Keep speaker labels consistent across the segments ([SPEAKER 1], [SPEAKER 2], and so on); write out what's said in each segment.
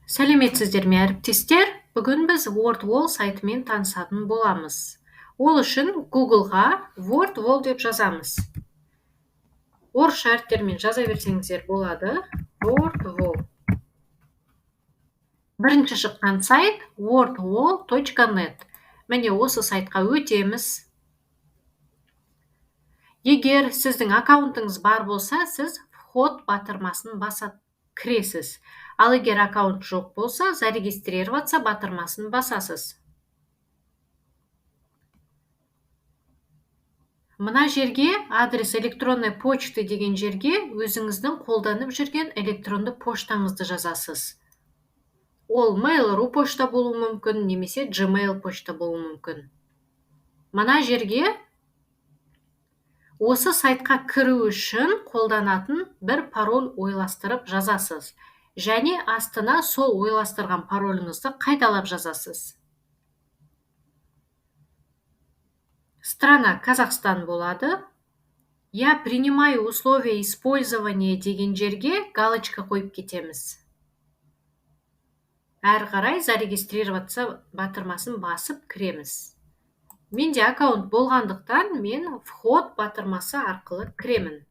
[SPEAKER 1] Сәлеметсіздер ме, әріптестер? Бүгін біз WordWall сайтымен танысатын боламыз. Ол үшін Google-ға WordWall деп жазамыз. Орысша әріптермен жаза берсеңіздер болады. WordWall. Бірінші шыққан сайт wordwall.net. Міне осы сайтқа өтеміз. Егер сіздің аккаунтыңыз бар болса, сіз вход батырмасын басып кіресіз. Ал егер аккаунт жоқ болса, зарегистрироваться батырмасын басасыз. Мына жерге адрес электронной почты деген жерге өзіңіздің қолданып жүрген электронды поштаңызды жазасыз. Ол Mail.ru почта болуы мүмкін, немесе Gmail почта болуы мүмкін. Мына жерге осы сайтқа кіру үшін қолданатын бір пароль ойластырып жазасыз. Және астына сол ойластырған пароліңізді қайталап жазасыз. Страна Казахстан болады. Я принимаю условия использования деген жерге галочка қойып кетеміз. Әрі қарай зарегистрироваться батырмасын басып кіреміз. Менде аккаунт болғандықтан мен вход батырмасы арқылы кіремін.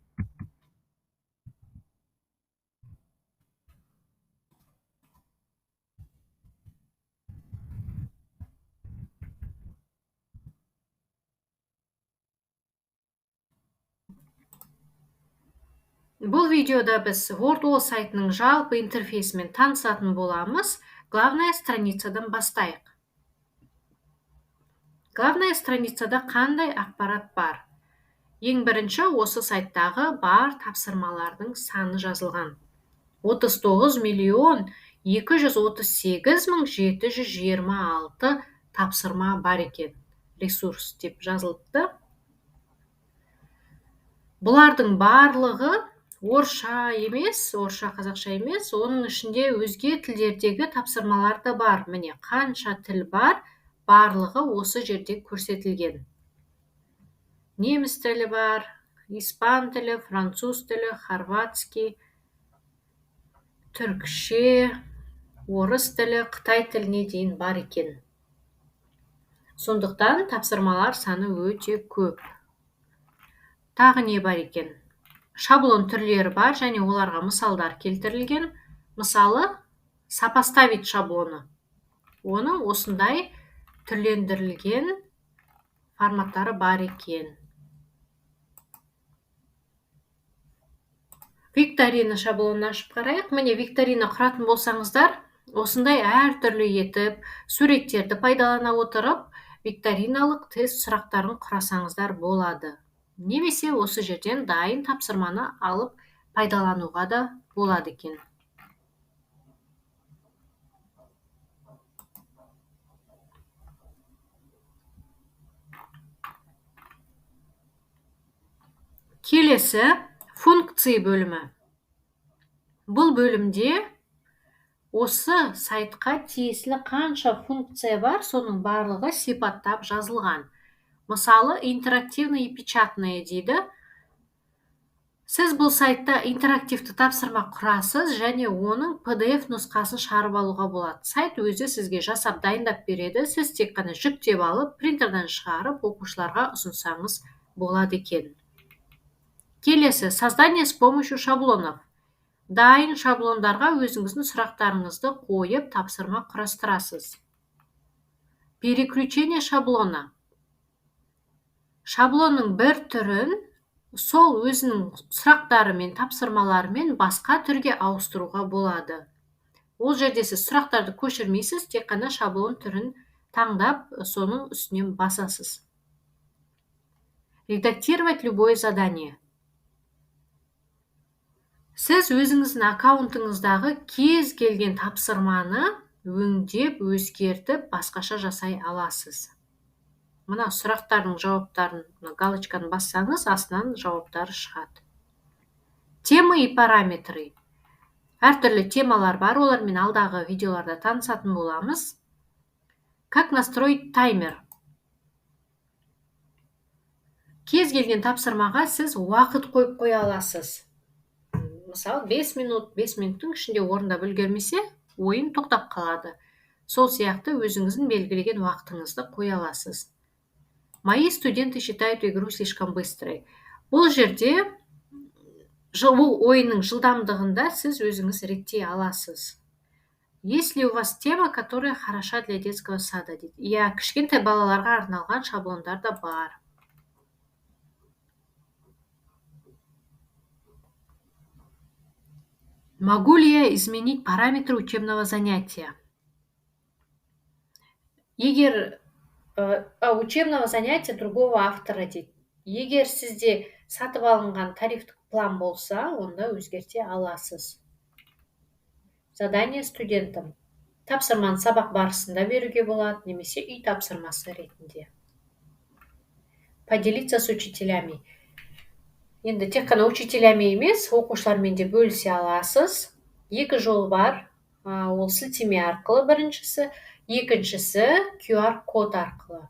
[SPEAKER 1] Бұл видеода біз WordWall сайтының жалпы интерфейсімен танысатын боламыз. Главная страницадан бастайық. Главная страницада қандай ақпарат бар? Ең бірінші осы сайттағы бар тапсырмалардың саны жазылған. 39.238.726 тапсырма бар екен. Ресурс деп жазылыпты. Бұлардың барлығы орысша емес, орысша қазақша емес, оның ішінде өзге тілдердегі тапсырмалар да бар. Міне қанша тіл бар, барлығы осы жерде көрсетілген. Неміс тілі бар, испан тілі, француз тілі, хорватский, түркше, орыс тілі, қытай тіліне дейін бар екен. Сондықтан тапсырмалар саны өте көп. Тағы не бар екен? Шаблон түрлері бар, және оларға мысалдар келтірілген. Мысалы, сопоставить шаблоны. Оның осындай түрлендірілген форматтары бар екен. Викторина шаблонын ашып қарайық. Міне викторина құратын болсаңыздар, осындай әртүрлі етіп, суреттерді пайдалана отырып, викториналық тест сұрақтарын құрасаңыздар болады. Немесе осы жерден дайын тапсырманы алып пайдалануға да болады екен. Келесі функция бөлімі. Бұл бөлімде осы сайтқа тиесілі қанша функция бар, соның барлығы сипаттап жазылған. Мысалы, интерактивный и печатный дейді. Сіз бұл сайтта интерактивті тапсырма құрасыз, және оның PDF нұсқасын шығарып алуға болады. Сайт өзі сізге жасап дайындап береді. Сіз тек қана жүктеп алып, принтерден шығарып, оқушыларға ұсынсаңыз болады екен. Келесі, создание с помощью шаблонов. Дайын шаблондарға өзіңіздің сұрақтарыңызды қойып, тапсырма құрастырасыз. Переключение шаблона. Шаблонның бір түрін сол өзінің сұрақтары мен тапсырмаларымен басқа түрге ауыстыруға болады. Ол жерде сіз сұрақтарды көшірмейсіз, тек қана шаблон түрін таңдап, соның үстінен басасыз. Редактировать любое задание. Сіз өзіңіздің аккаунтыңыздағы кез келген тапсырманы өңдеп, өзгертіп, басқаша жасай аласыз. Мына сұрақтардың жауаптарын галочканы бассаңыз, астынан жауаптары шығады. Темы и параметры. Әртүрлі темалар бар, олармен алдағы видеоларда танысатын боламыз. Как настроить таймер. Кез келген тапсырмаға сіз уақыт қойып қоя аласыз. Мысалы, 5 минут, 5 минуттың ішінде орындап үлгермесе, ойын тоқтап қалады. Сол сияқты өзіңіздің белгілеген уақытыңызды қоя аласыз. Мои студенты считают игру слишком быстрой. Бұл жерде бұл ойынның жылдамдығында сіз өзіңіз реттей аласыз. Есть ли у вас тема, которая хороша для детского сада? Дейді. Иә, кішкентай балаларға арналған шаблондар да бар. Могу ли я изменить параметры учебного занятия? Егер учебного занятия другого автора дейді. Егер сізде сатып алынған тарифтік план болса, онда өзгерте аласыз. Задание студентам. Тапсырманы сабақ барысында беруге болады, немесе үй тапсырмасы ретінде. Поделиться с учителями. Енді тек қана учителями емес, оқушылармен де бөлісе аласыз. Екі жол бар. Ол сілтеме арқылы біріншісі, екіншісі QR код арқылы.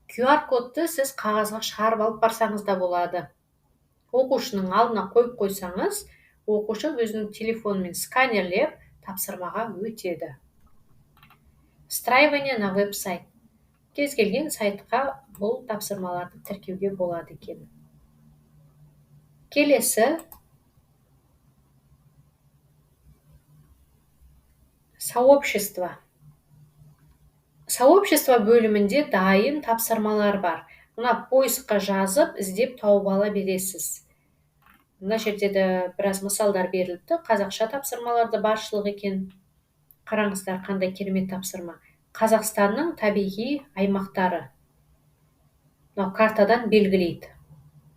[SPEAKER 1] QR кодты сіз қағазға шығарып алып барсаңыз да болады. Оқушының алдына қойып қойсаңыз, оқушы өзінің телефонымен сканерлеп тапсырмаға өтеді. Встраивание на веб-сайт. Кез келген сайтқа бұл тапсырмаларды тіркеуге болады екен. Келесі сообщество. Сообщество бөлімінде дайын тапсырмалар бар. Мына поискқа жазып, іздеп тауып ала бересіз. Мына жерде де біраз мысалдар берілді. Қазақша тапсырмаларды баршылық екен. Қараңыздар, қандай керемет тапсырма. Қазақстанның табиғи аймақтары. Мынау картадан белгілейді.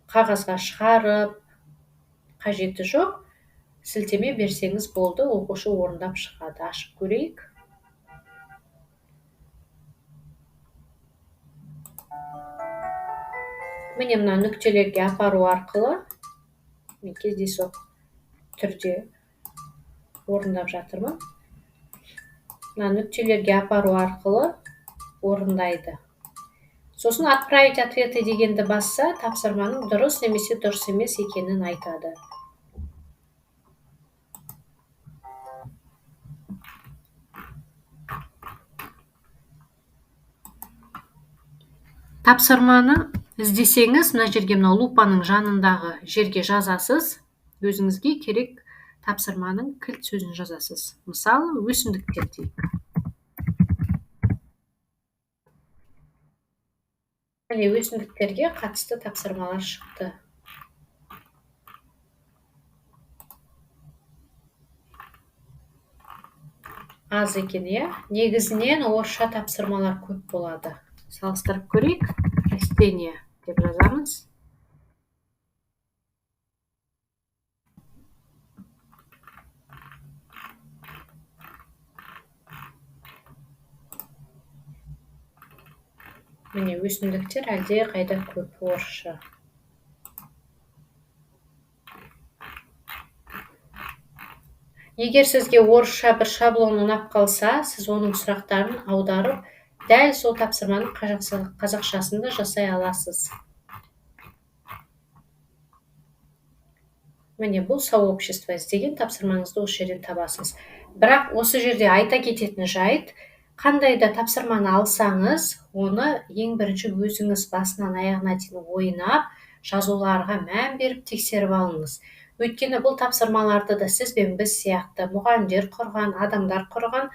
[SPEAKER 1] Қағазға шығарып, қажеті жоқ. Сілтеме берсеңіз болды, оқушы орындап шығады. Ашып көрейік. Міне мына нүктелерге апару арқылы мен кездейсоқ түрде орындап жатырмын. Мына нүктелерге апару арқылы орындайды. Сосын отправить ответы дегенді басса, тапсырманың дұрыс немесе дұрыс емес екенін айтады. Тапсырманы іздесеңіз, мына жерге мына лупаның жанындағы жерге жазасыз. Өзіңізге керек тапсырманың кілт сөзін жазасыз. Мысалы, өсімдіктер дейік. Міне өсімдіктерге қатысты тапсырмалар шықты. Аз екен, иә? Негізінен орысша тапсырмалар көп болады. Салыстырып көрейік. Растение деп жазамыз. Міне өсімдіктер әлде қайда көп орысша. Егер сізге орысша бір шаблон ұнап қалса, сіз оның сұрақтарын аударып, дәл сол тапсырманың қазақшасында жасай аласыз. Міне бұл сообщество іздеген тапсырмаңызды осы жерден табасыз. Бірақ осы жерде айта кететін жайт, қандай да тапсырманы алсаңыз, оны ең бірінші өзіңіз басынан аяғына дейін ойнап, жазуларға мән беріп тексеріп алыңыз. Өйткені бұл тапсырмаларды да сіз бен біз сияқты мұғалімдер құрған, адамдар құрған,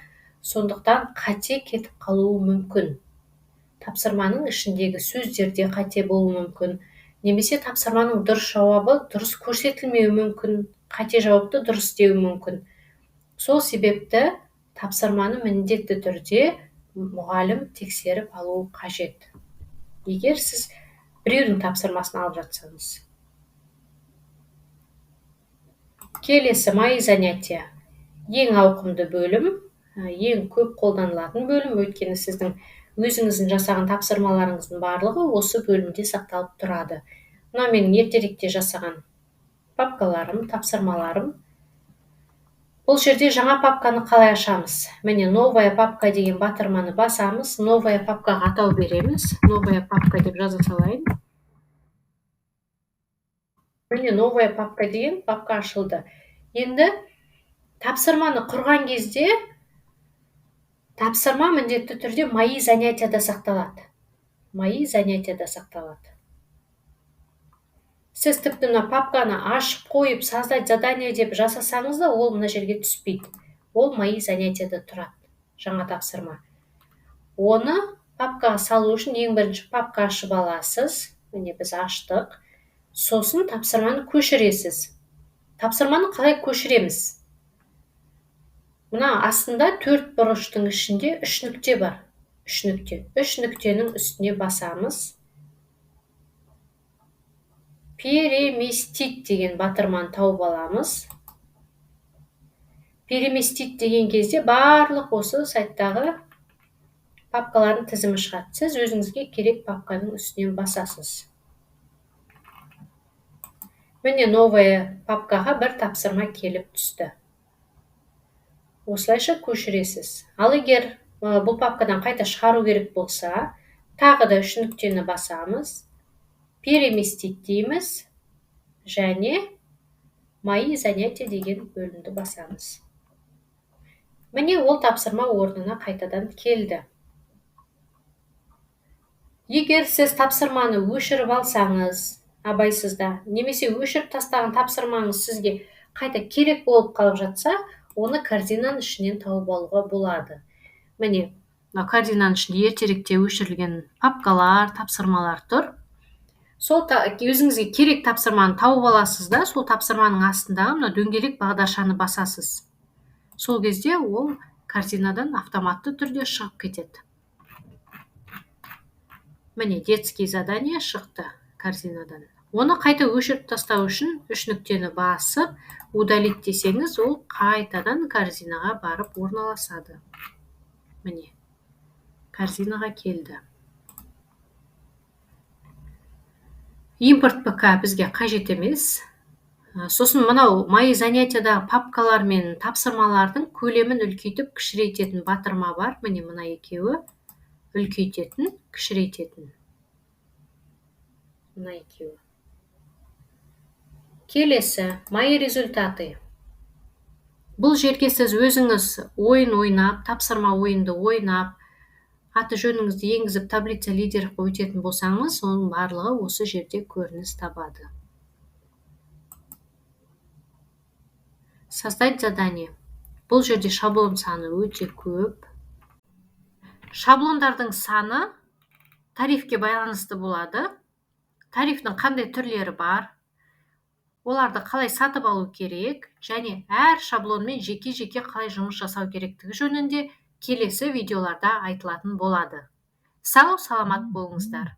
[SPEAKER 1] сондықтан қате кетіп қалуы мүмкін. Тапсырманың ішіндегі сөздерде қате болуы мүмкін. Немесе тапсырманың дұрыс жауабы дұрыс көрсетілмеуі мүмкін, қате жауапты дұрыс деуі мүмкін. Сол себепті тапсырманы міндетті түрде мұғалім тексеріп алуы қажет. Егер сіз біреудің тапсырмасын алып жатсаңыз. Келесі мои занятия. Ең ауқымды бөлім, ең көп қолданылатын бөлім, өйткені сіздің өзіңіздің жасаған тапсырмаларыңыздың барлығы осы бөлімде сақталып тұрады. Мына менің ертеректе жасаған папкаларым, тапсырмаларым. Бұл жерде жаңа папканы қалай ашамыз? Міне новая папка деген батырманы басамыз, новая папкаға атау береміз. Новая папка деп жаза салайын. Міне новая папка деген папка ашылды. Енді тапсырманы құрған кезде Тапсырма міндетті түрде мои занятияда сақталады. Мои занятияда сақталады. Сіз тіпті мына папканы ашып қойып, создать задание деп жасасаңыз да, ол мына жерге түспейді. Ол мои занятияда тұрады, жаңа тапсырма. Оны папкаға салу үшін ең бірінші папка ашып аласыз. Міне біз аштық. Сосын тапсырманы көшіресіз. Тапсырманы қалай көшіреміз? Мына астында 4 бұрыштың ішінде 3 нүкте бар. 3 нүкте. 3 нүктенің үстіне басамыз. Переместить деген батырманы тауып аламыз. Переместить деген кезде барлық осы сайттағы папкалардың тізімі шығады. Сіз өзіңізге керек папканың үстінен басасыз. Міне новая папкаға бір тапсырма келіп түсті. Осылайша көшіресіз. Ал егер бұл папкадан қайта шығару керек болса, тағы да 3 нүктені басамыз. Переместить дейміз. Және мои занятия деген бөлімді басамыз. Міне ол тапсырма орнына қайтадан келді. Егер сіз тапсырманы өшіріп алсаңыз, абайсызда, немесе өшіріп тастаған тапсырмаңыз сізге қайта керек болып қалып жатса, оны корзинаның ішінен тауып алуға болады. Міне, корзинаның ішінде ертеректе өшірілген папкалар, тапсырмалар тұр. Сол өзіңізге керек тапсырманы тауып аласыз да, сол тапсырманың астындағы мына дөңгелек бағдаршаны басасыз. Сол кезде ол корзинадан автоматты түрде шығып кетеді. Міне, детский задание шықты корзинадан. Оны қайта өшіріп тастау үшін 3 нүктені басып, удалить десеңіз, ол қайтадан корзинаға барып орналасады. Міне, корзинаға келді. Импорт ПК бізге қажет емес. Сосын мынау мои занятиядағы папкалар мен тапсырмалардың көлемін үлкейтіп, кішірейтетін батырма бар. Міне мына екеуі. Үлкейтетін, кішірейтетін. Мына екеуі. Келесі, мои результаты. Бұл жерге сіз өзіңіз ойын ойнап, тапсырма ойынды ойнап, аты жөніңізді енгізіп, таблица лидеров өтетін болсаңыз, оның барлығы осы жерде көрініс табады. Создать задание. Бұл жерде шаблон саны өте көп. Шаблондардың саны тарифке байланысты болады. Тарифтің қандай түрлері бар? Оларды қалай сатып алу керек, және әр шаблонмен жеке-жеке қалай жұмыс жасау керектігі жөнінде келесі видеоларда айтылатын болады. Сау, саламат болыңыздар.